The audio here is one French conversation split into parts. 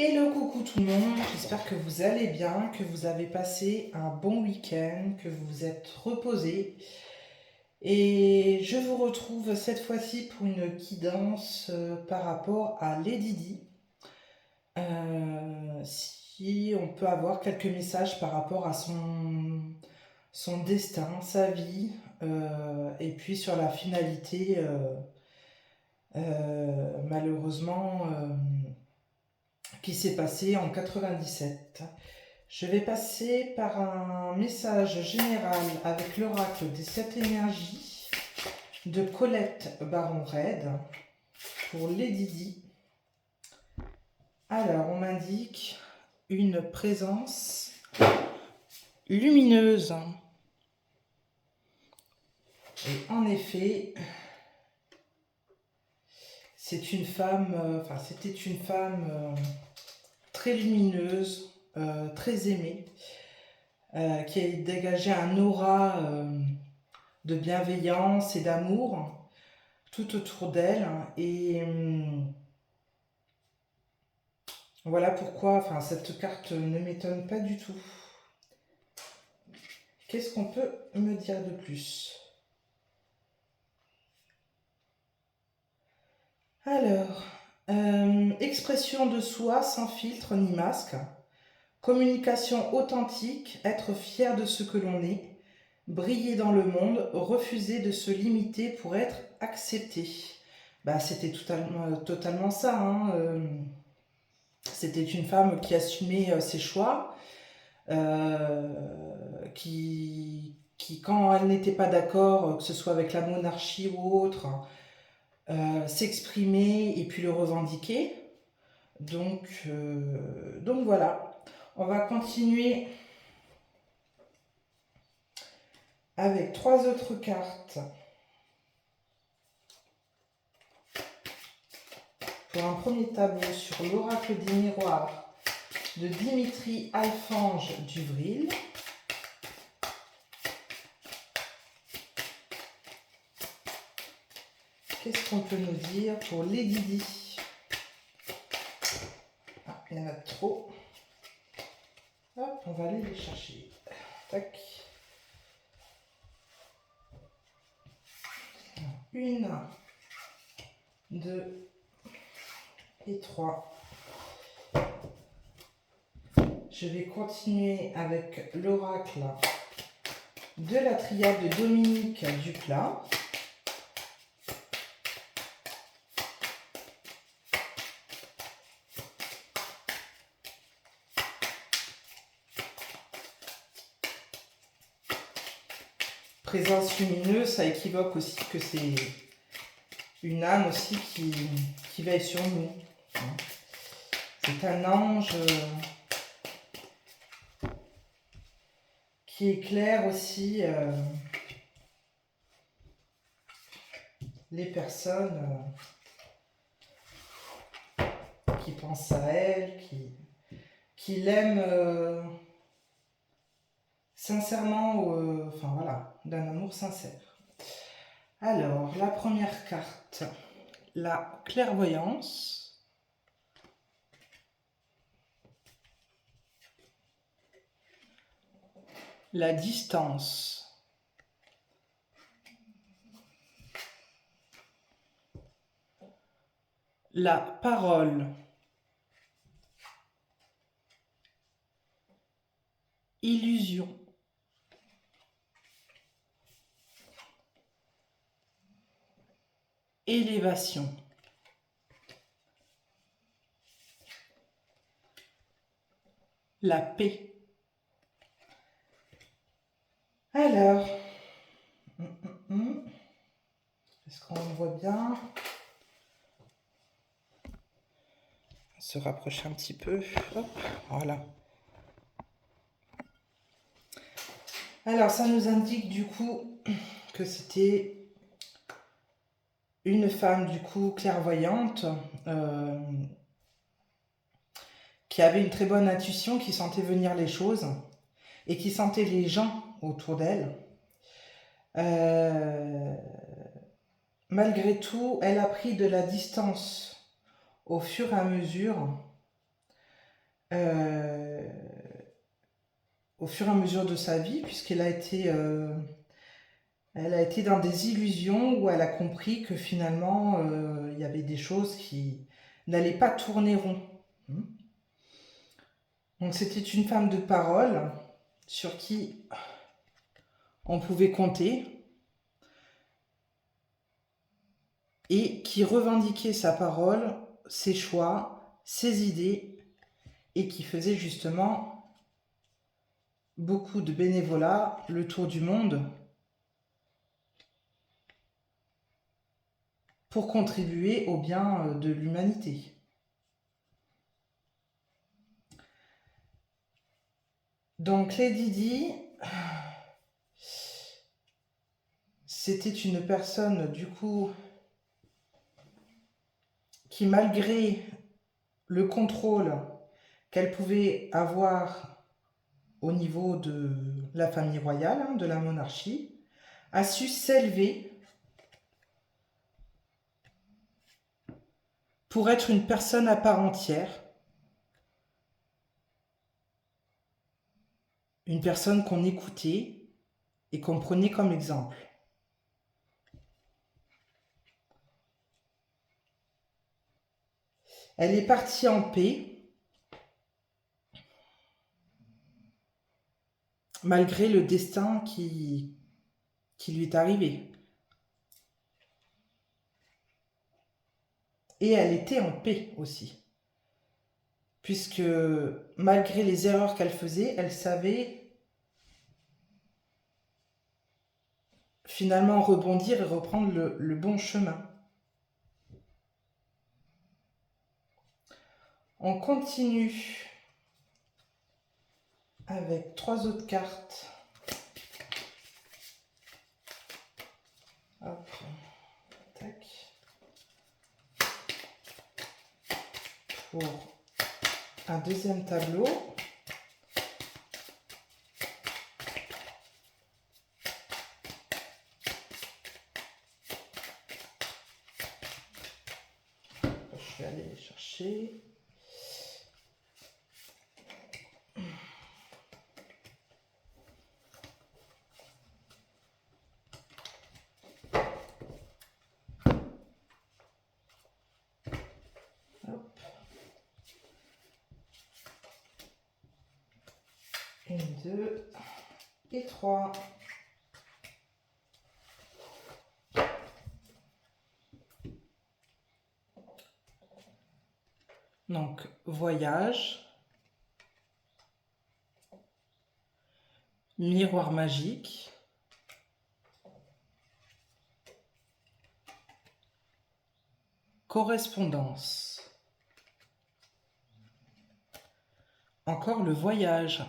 Hello, coucou tout le monde, j'espère que vous allez bien, que vous avez passé un bon week-end, que vous vous êtes reposé. Et je vous retrouve cette fois-ci pour une guidance par rapport à Lady Di. Si on peut avoir quelques messages par rapport à son destin, sa vie, et puis sur la finalité, malheureusement, qui s'est passée en 97. Je vais passer par un message général avec l'oracle des 7 énergies de Colette Baron-Red pour Lady Di. Alors, on m'indique une présence lumineuse. Et en effet, c'est une femme, c'était une femme très lumineuse, très aimée, qui a dégagé un aura de bienveillance et d'amour tout autour d'elle. Et voilà pourquoi cette carte ne m'étonne pas du tout. Qu'est-ce qu'on peut me dire de plus? Alors, expression de soi sans filtre ni masque, communication authentique, être fier de ce que l'on est, briller dans le monde, refuser de se limiter pour être accepté. C'était totalement ça. C'était une femme qui assumait ses choix, qui, quand elle n'était pas d'accord, que ce soit avec la monarchie ou autre, s'exprimait et puis le revendiquer. Donc voilà, on va continuer avec 3 autres cartes pour un premier tableau sur l'oracle des miroirs de Dimitri Alphonse Duvril. Qu'est-ce qu'on peut nous dire pour Lady Di? Ah, il y en a trop. Hop, on va aller les chercher. Tac. 1, 2 et 3. Je vais continuer avec l'oracle de la triade de Dominique Duplat. Présence lumineuse, ça équivoque aussi que c'est une âme aussi qui veille sur nous. C'est un ange qui éclaire aussi les personnes qui pensent à elle, qui l'aiment sincèrement, d'un amour sincère. Alors, la première carte, la clairvoyance. La distance. La parole. Illusion. Élévation. La paix. Alors, est-ce qu'on voit bien? On se rapproche un petit peu. Hop, voilà. Alors, ça nous indique du coup que c'était une femme du coup clairvoyante, qui avait une très bonne intuition, qui sentait venir les choses et qui sentait les gens autour d'elle. Malgré tout, elle a pris de la distance au fur et à mesure euh, au fur et à mesure de sa vie, puisqu'elle elle a été dans des illusions où elle a compris que finalement, il y avait des choses qui n'allaient pas tourner rond. Hmm. Donc c'était une femme de parole sur qui on pouvait compter et qui revendiquait sa parole, ses choix, ses idées et qui faisait justement beaucoup de bénévolat, le tour du monde, pour contribuer au bien de l'humanité. Donc Lady Di, c'était une personne du coup qui, malgré le contrôle qu'elle pouvait avoir au niveau de la famille royale, de la monarchie, a su s'élever pour être une personne à part entière, une personne qu'on écoutait et qu'on prenait comme exemple. Elle est partie en paix, malgré le destin qui lui est arrivé. Et elle était en paix aussi, puisque malgré les erreurs qu'elle faisait, elle savait finalement rebondir et reprendre le bon chemin. On continue avec 3 autres cartes. Hop, tac. Pour un deuxième tableau. Je vais aller les chercher. Hop. 1, 2 et 3. Donc, voyage, miroir magique, correspondance. Encore le voyage.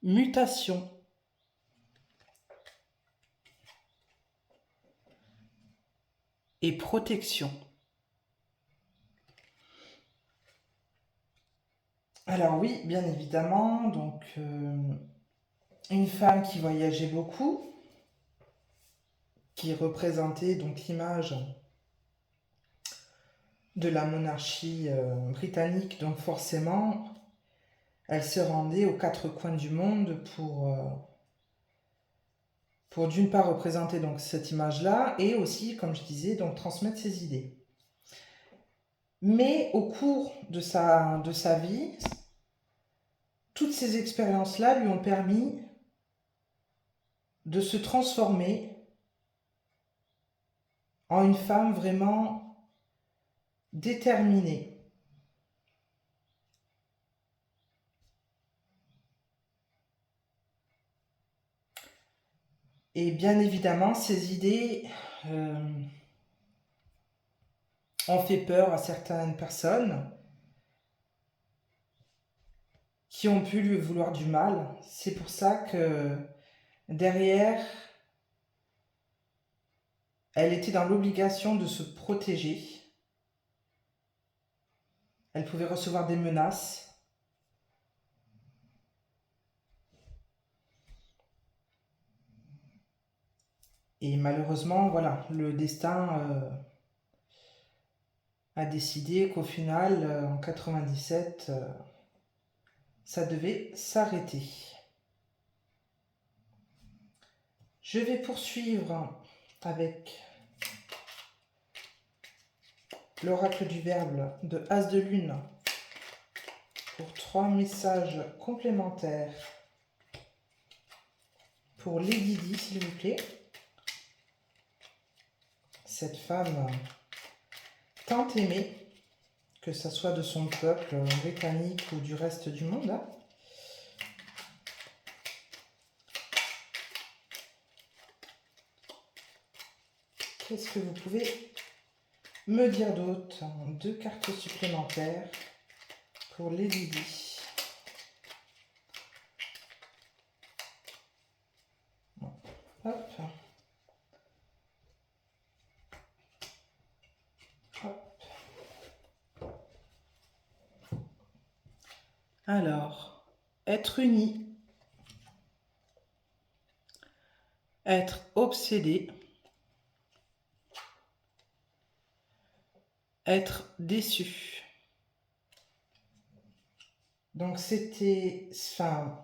Mutation. Et protection. Alors oui, bien évidemment, donc une femme qui voyageait beaucoup, qui représentait donc l'image de la monarchie britannique, donc forcément, elle se rendait aux 4 coins du monde pour d'une part représenter donc cette image-là et aussi, comme je disais, donc transmettre ses idées. Mais au cours de sa vie, toutes ces expériences-là lui ont permis de se transformer en une femme vraiment déterminée. Et bien évidemment, ces idées ont fait peur à certaines personnes qui ont pu lui vouloir du mal. C'est pour ça que derrière, elle était dans l'obligation de se protéger. Elle pouvait recevoir des menaces. Et malheureusement, voilà, le destin a décidé qu'au final, en 97, ça devait s'arrêter. Je vais poursuivre avec l'oracle du Verbe de As de Lune pour 3 messages complémentaires pour Lady Di, s'il vous plaît. Cette femme tant aimée, que ce soit de son peuple britannique ou du reste du monde. Qu'est-ce que vous pouvez me dire d'autre? 2 cartes supplémentaires pour Lady Di. Hop. Hop. Alors, être uni, être obsédé, être déçu. Donc c'était, enfin,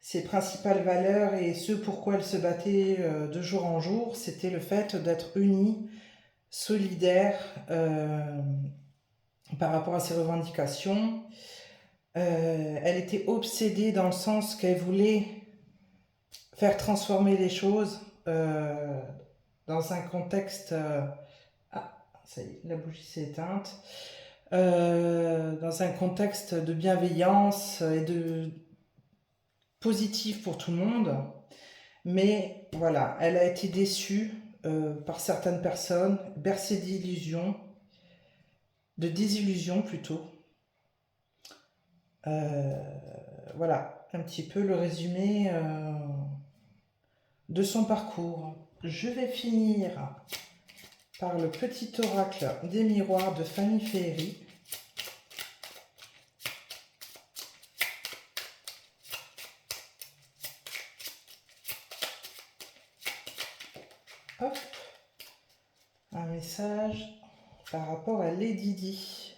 ses principales valeurs et ce pourquoi elle se battait de jour en jour, c'était le fait d'être unie, solidaire par rapport à ses revendications. Elle était obsédée dans le sens qu'elle voulait faire transformer les choses dans un contexte... Ah, ça y est, la bougie s'est éteinte. Dans un contexte de bienveillance et de positif pour tout le monde. Mais voilà, elle a été déçue par certaines personnes, bercée d'illusions, de désillusions plutôt. Voilà, un petit peu le résumé de son parcours. Je vais finir par le petit oracle des miroirs de Fanny Féerie. Hop, un message par rapport à Lady Di.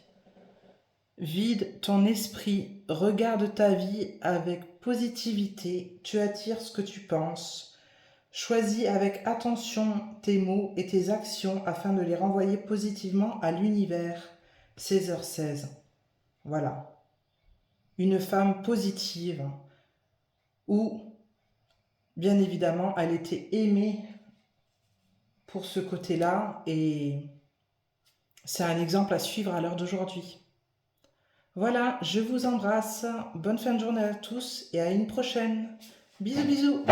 Vide ton esprit, regarde ta vie avec positivité, tu attires ce que tu penses. Choisis avec attention tes mots et tes actions afin de les renvoyer positivement à l'univers. 16h16. Voilà. Une femme positive où, bien évidemment, elle était aimée pour ce côté-là et c'est un exemple à suivre à l'heure d'aujourd'hui. Voilà, je vous embrasse. Bonne fin de journée à tous et à une prochaine. Bisous, bisous.